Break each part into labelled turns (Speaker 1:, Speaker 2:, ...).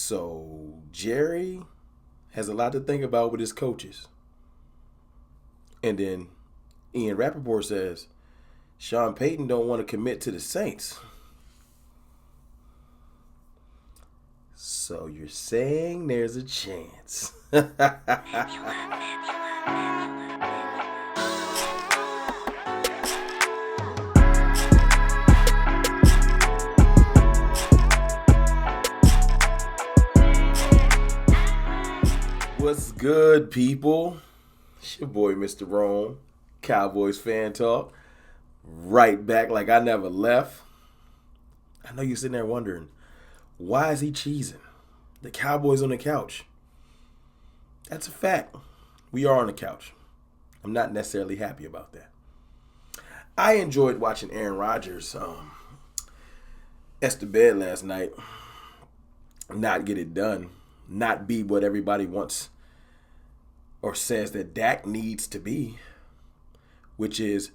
Speaker 1: So Jerry has a lot to think about with his coaches. And then Ian Rappaport says Sean Payton don't want to commit to the Saints. So you're saying there's a chance. What's good, people? It's your boy, Mr. Rome, Cowboys Fan Talk. Right back like I never left. I know you're sitting there wondering, why is he cheesing? The Cowboys on the couch. That's a fact. We are on the couch. I'm not necessarily happy about that. I enjoyed watching Aaron Rodgers to bed last night, not get it done, not be what everybody wants or says that Dak needs to be, which is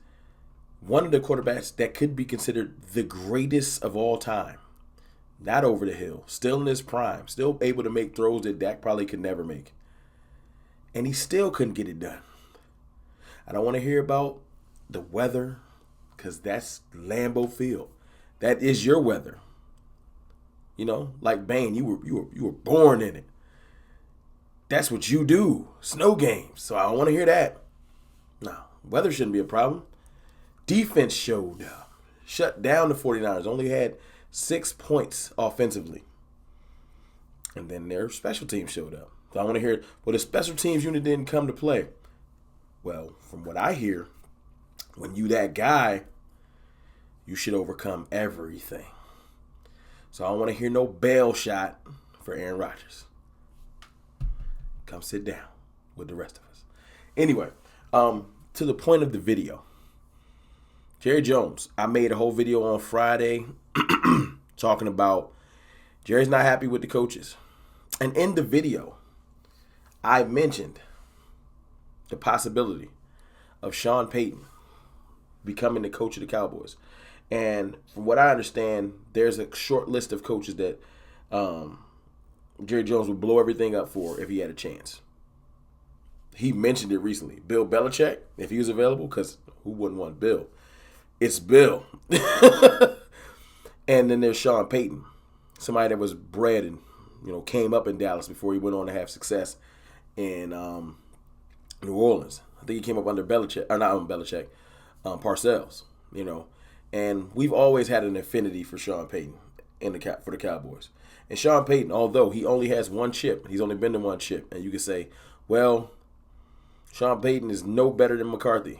Speaker 1: one of the quarterbacks that could be considered the greatest of all time. Not over the hill, still in his prime, still able to make throws that Dak probably could never make. And he still couldn't get it done. I don't want to hear about the weather, because that's Lambeau Field. That is your weather. You know, like Bane, you were born in it. That's what you do. Snow games. So I don't want to hear that. No, weather shouldn't be a problem. Defense showed up. Shut down the 49ers. Only had 6 points offensively. And then their special teams showed up. So I want to hear, well, the special teams unit didn't come to play. Well, from what I hear, when you that guy, you should overcome everything. So I don't want to hear no bail shot for Aaron Rodgers. Come sit down with the rest of us. Anyway, to the point of the video. Jerry Jones, I made a whole video on Friday talking about Jerry's not happy with the coaches. And in the video, I mentioned the possibility of Sean Payton becoming the coach of the Cowboys. And from what I understand, there's a short list of coaches that Jerry Jones would blow everything up for if he had a chance. He mentioned it recently. Bill Belichick, if he was available, because who wouldn't want Bill? It's Bill. And then there's Sean Payton, somebody that was bred and came up in Dallas before he went on to have success in New Orleans. I think he came up under Belichick, or not under Belichick, Parcells. And we've always had an affinity for Sean Payton for the Cowboys. And Sean Payton, although he only has one chip, he's only been to one chip, and you could say, well, Sean Payton is no better than McCarthy.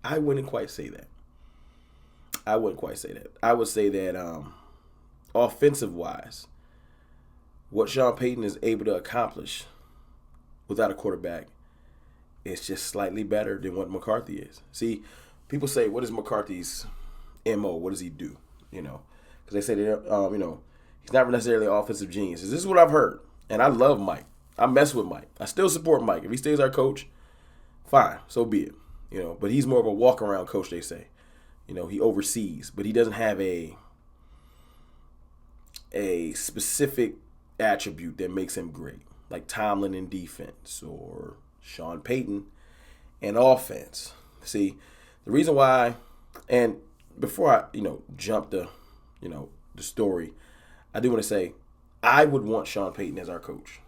Speaker 1: I wouldn't quite say that. I would say that offensive-wise, what Sean Payton is able to accomplish without a quarterback is just slightly better than what McCarthy is. See, people say, what is McCarthy's MO? What does he do? Because they say that, he's not necessarily an offensive genius. This is what I've heard. And I love Mike. I mess with Mike. I still support Mike. If he stays our coach, fine, so be it. But he's more of a walk-around coach, they say. He oversees, but he doesn't have a specific attribute that makes him great, like Tomlin in defense or Sean Payton in offense. See, the reason why, and before I, jump the story, I do want to say I would want Sean Payton as our coach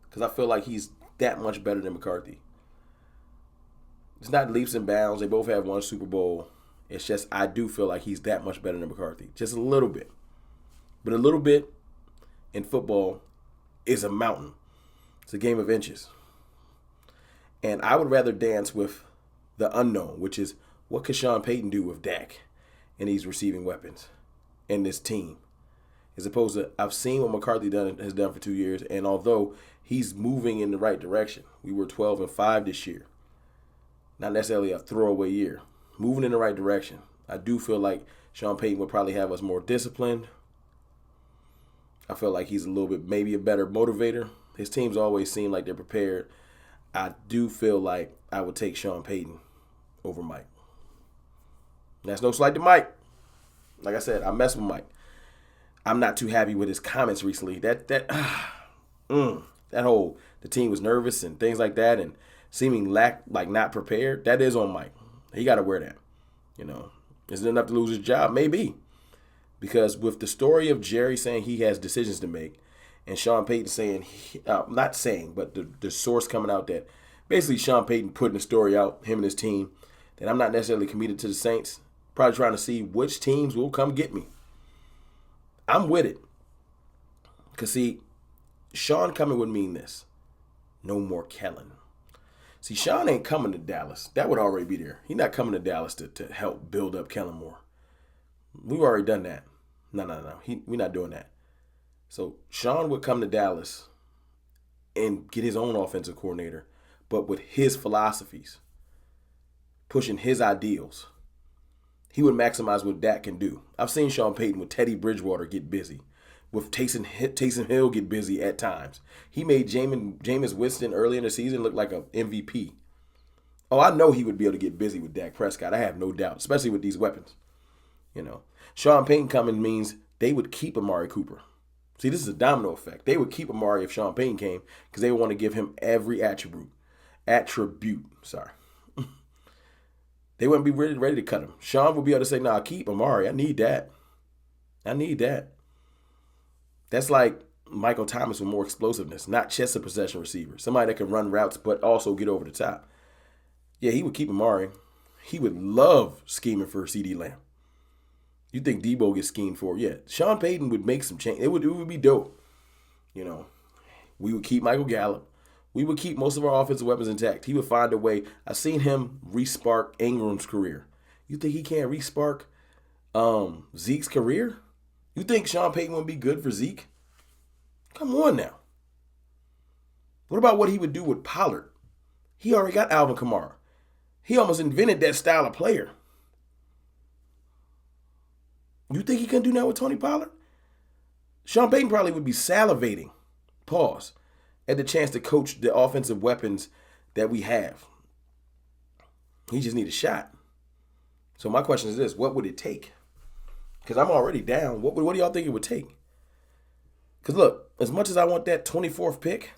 Speaker 1: because I feel like he's that much better than McCarthy. It's not leaps and bounds. They both have one Super Bowl. It's just I do feel like he's that much better than McCarthy. Just a little bit. But a little bit in football is a mountain. It's a game of inches. And I would rather dance with the unknown, which is what could Sean Payton do with Dak and these receiving weapons and this team? As opposed to, I've seen what McCarthy has done for 2 years, and although he's moving in the right direction, we were 12-5 this year. Not necessarily a throwaway year. Moving in the right direction. I do feel like Sean Payton would probably have us more disciplined. I feel like he's a little bit, maybe a better motivator. His teams always seem like they're prepared. I do feel like I would take Sean Payton over Mike. That's no slight to Mike. Like I said, I mess with Mike. I'm not too happy with his comments recently. That whole the team was nervous and things like that, and seeming not prepared. That is on Mike. He got to wear that. Is it enough to lose his job? Maybe, because with the story of Jerry saying he has decisions to make, and Sean Payton saying, not saying, but the source coming out that basically Sean Payton putting the story out, him and his team, that I'm not necessarily committed to the Saints. Probably trying to see which teams will come get me. I'm with it. Because, see, Sean coming would mean this. No more Kellen. See, Sean ain't coming to Dallas. That would already be there. He's not coming to Dallas to help build up Kellen Moore. We've already done that. No. We're not doing that. So Sean would come to Dallas and get his own offensive coordinator, but with his philosophies, pushing his ideals. He would maximize what Dak can do. I've seen Sean Payton with Teddy Bridgewater get busy, with Taysom Hill get busy at times. He made Jameis Winston early in the season look like an MVP. Oh, I know he would be able to get busy with Dak Prescott. I have no doubt, especially with these weapons. Sean Payton coming means they would keep Amari Cooper. See, this is a domino effect. They would keep Amari if Sean Payton came because they would want to give him every attribute. They wouldn't be ready to cut him. Sean would be able to say, nah, keep Amari. I need that. That's like Michael Thomas with more explosiveness, not just a possession receiver. Somebody that can run routes but also get over the top. Yeah, he would keep Amari. He would love scheming for CeeDee Lamb. You think Debo gets schemed for? Yeah. Sean Payton would make some change. It would be dope. We would keep Michael Gallup. We would keep most of our offensive weapons intact. He would find a way. I've seen him re-spark Ingram's career. You think he can't re-spark Zeke's career? You think Sean Payton would be good for Zeke? Come on now. What about what he would do with Pollard? He already got Alvin Kamara. He almost invented that style of player. You think he can do that with Tony Pollard? Sean Payton probably would be salivating, at the chance to coach the offensive weapons that we have. He just need a shot. So my question is this: what would it take? Because I'm already down. What do y'all think it would take? Because look, as much as I want that 24th pick,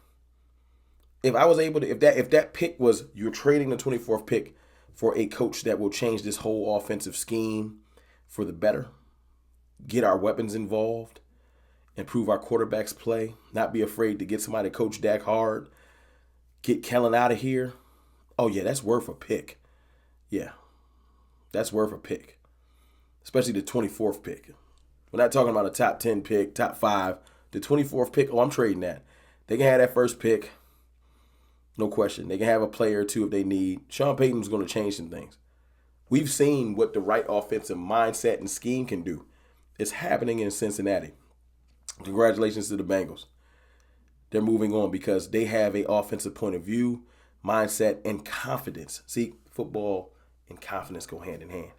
Speaker 1: if I was able to, if that pick was you're trading the 24th pick for a coach that will change this whole offensive scheme for the better, get our weapons involved, improve our quarterback's play, not be afraid to get somebody to coach Dak hard, get Kellen out of here. Oh, yeah, that's worth a pick. Yeah, that's worth a pick, especially the 24th pick. We're not talking about a top 10 pick, top 5. The 24th pick, I'm trading that. They can have that first pick, no question. They can have a player or two if they need. Sean Payton's going to change some things. We've seen what the right offensive mindset and scheme can do. It's happening in Cincinnati. Congratulations to the Bengals. They're moving on because they have an offensive point of view, mindset, and confidence. See, football and confidence go hand in hand.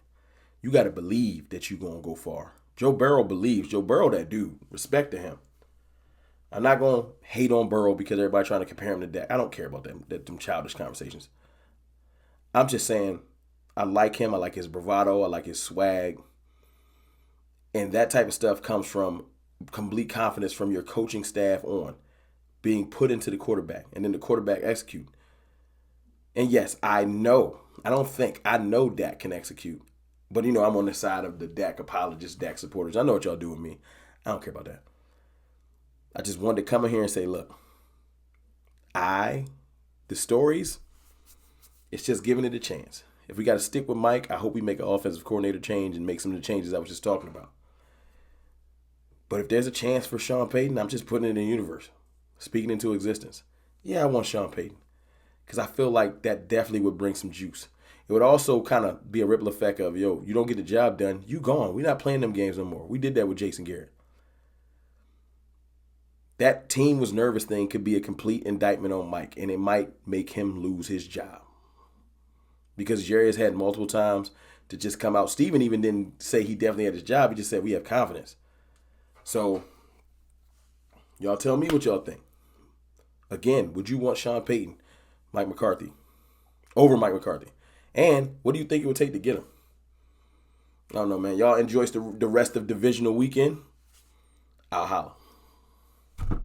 Speaker 1: You got to believe that you're going to go far. Joe Burrow believes. Joe Burrow, that dude. Respect to him. I'm not going to hate on Burrow because everybody trying to compare him to Dak. I don't care about them childish conversations. I'm just saying I like him. I like his bravado. I like his swag. And that type of stuff comes from complete confidence from your coaching staff on being put into the quarterback and then the quarterback execute. And yes, I know Dak can execute. But, I'm on the side of the Dak apologists, Dak supporters. I know what y'all do with me. I don't care about that. I just wanted to come in here and say, look, the stories, it's just giving it a chance. If we got to stick with Mike, I hope we make an offensive coordinator change and make some of the changes I was just talking about. But if there's a chance for Sean Payton, I'm just putting it in the universe, speaking into existence. Yeah, I want Sean Payton because I feel like that definitely would bring some juice. It would also kind of be a ripple effect of, you don't get the job done, you gone. We're not playing them games no more. We did that with Jason Garrett. That team was nervous thing could be a complete indictment on Mike, and it might make him lose his job. Because Jerry has had multiple times to just come out. Steven even didn't say he definitely had his job. He just said we have confidence. So, y'all tell me what y'all think. Again, would you want Sean Payton, Mike McCarthy, over Mike McCarthy? And what do you think it would take to get him? I don't know, man. Y'all enjoy the rest of divisional weekend. How?